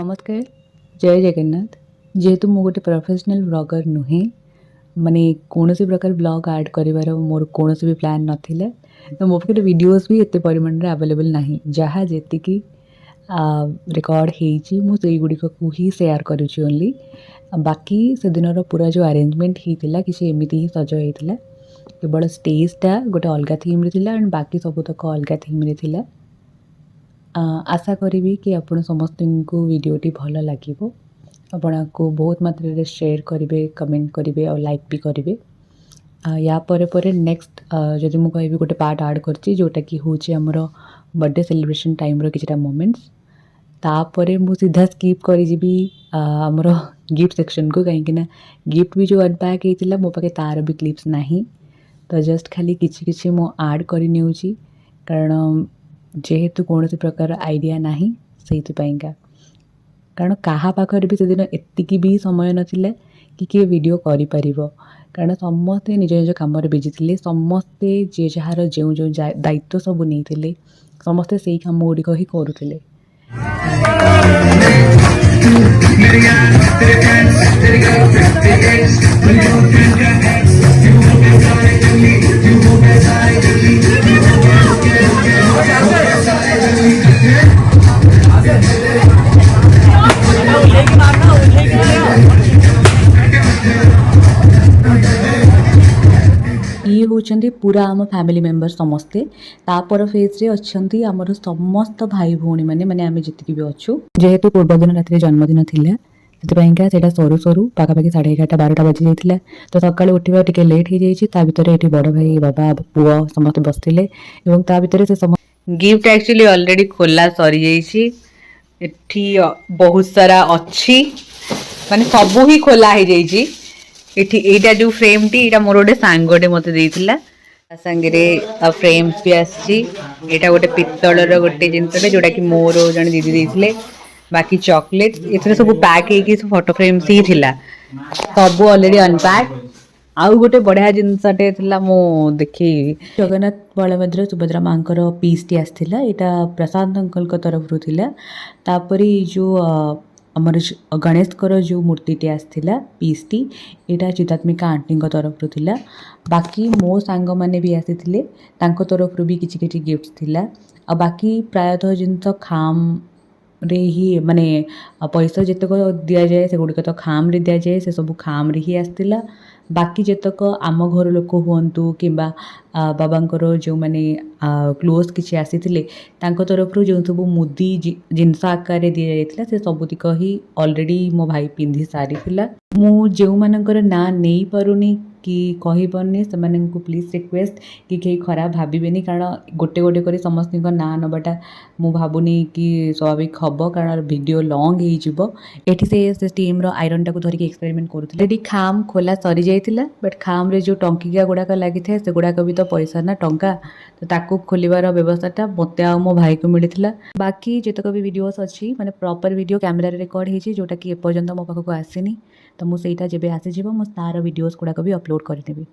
नमस्कार जय जगन्नाथ। जेहेतु मु गोटे प्रोफेशनल ब्लॉगर नुहे माने कौन प्रकार ब्लॉग ऐड कर मोर कौन भी प्लान नथिले, तो मो पाखे वीडियोस भी एते परिमाण रे अवेलेबल नहीं। जहाँ जेतिकी रिकॉर्ड हेची मु सेई गुडिक को ही शेयर करूची ओनली। बाकी से दिन पूरा जो अरेंजमेंट होता किसी एमती ही सज होता, केवल स्टेजटा गोटे अलग थीम रे थिला एंड बाकी सबुतक अलग थीम रे थिला। आशा करी कि आपण समस्त को वीडियोटी भल लगे, आपण को बहुत मात्रा शेयर करेंगे, कमेंट करेंगे और लाइक भी करेंगे। या परे नेक्स्ट जदि मुझे कहि गोटे पार्ट ऐड करछि जोटा कि होछि हमर बर्थडे सेलिब्रेशन टाइम रो किछटा मोमेंट्स। तापरे मु सीधा स्किप करी जीबी हमर गिफ्ट सेक्शन को, कहीं गिफ्ट भी जो अनपैक होता मो पाखे तार भी क्लिप्स नहीं, तो जस्ट खाली किछि किछि मु ऐड करि नेउछि कारण जेहेतु कौन प्रकार आइडिया नहीं से कारण क्या पाखर भी से एतिकी भी समय नथिले कि किए वीडियो करि परिबो, कारण समस्ते निज निज काम बिजी थे। समस्ते जे जार जो जो दायित्व सब नहीं समस्ते से काम गुड़िक ही करुले। ये होचंदी पूरा आम फैमिली मेंबर समस्ते। तापर फेज रे अच्छंती हमर समस्त भाई भौणी माने माने आमे जितकी भी अच्छू। जेहेतु पूर्व दिन रात जन्मदिन थिला सेटा सरू सरू पाखापाखि 11:30-12टा बाजी जाइथिला, तो सकाळे उठिबा टिके लेट हो जाइछि। ता भितरे एठी बड़ भाई बाबा पुआ समस्त बसथिले एवं ता भितरे से गिफ्ट एक्चुअली ऑलरेडी खोला सरी जाइछि। एठी बहुत सारा अच्छी माने सबू ही खोला हो जाइछि। एठी एटा जो फ्रेम टी एटा मोर गोटे सांगटे मते देइथिला, संगे फ्रेम्स भी आछि। एटा गोटे पित्तलर गोटे जिनसटे जोटा कि मोर जन दीदी देइथिले। बाकी चॉकलेट एथरे सब पैक हेकी फोटो फ्रेम्स ही थिला, सब ऑलरेडी अनपैक। आउ गोटे बढ़िया जिनसटे थिला मो देखि जगन्नाथ बलभद्र सुभद्रा मांकर पीस टी आस्थिला। एटा प्रशांत अंकल को तरफ रु थिला। तापरी जो अमर गणेश कर जो मूर्ति टी आस्थिला पीस टी एटा चितात्मिका आंटी को तरफ रु थिला। बाकी मो सांग माने भी आसीथिले, तांको तरफ रु भी किछि किछि गिफ्ट्स थिला। आ बाकी प्रायतः जिनस खाम रे ही माने पैसा जितक दिया जाए से गुड़िक तो खाम रे दिया जाए, से सब खाम रे ही आसथिला। बाकी जितक आम घर लोक हुंतु किंबा बाबांकर जो माने क्लोज किछि आसीथिले तांको तरफ रु जो सब मुदी जिनस आकार दि जाइथिला से सबुतिक ही ऑलरेडी मो भाई पिंधि सारी थिला। मु जो मानकर ना नहीं पारुनी कि कहि परनी से माने को प्लीज रिक्वेस्ट कि कहीं खराब भाबिबेनी, कारण गोटे गोटे करी समस्त ना नबाटा मु भाबुनी कि स्वाभाविक हम, कारण वीडियो लॉन्ग हो जिवो। एठी से टीम रो आयरन टाको धरिक एक्सपेरिमेंट करूथिले। एठी खाम खोला सरी जाइथिला, बट खाम रे जो टंकिया गुड़ाक लागि थाए से गुड़ाक भी तो पैसा ना टंका, तो ताको खोलिबार व्यवस्थाटा मते आ मो भाई को मिलिथिला। बाकी जेतक भी वीडियोस अछि माने प्रॉपर वीडियो कैमरा रे रिकॉर्ड हेछि जोटा कि एपर्यंत मो पाखको आसीनी, तो मु सेटा जेबे आसी जिवो मो तार वीडियोस गुड़ाक भी अपलोड करदेबी।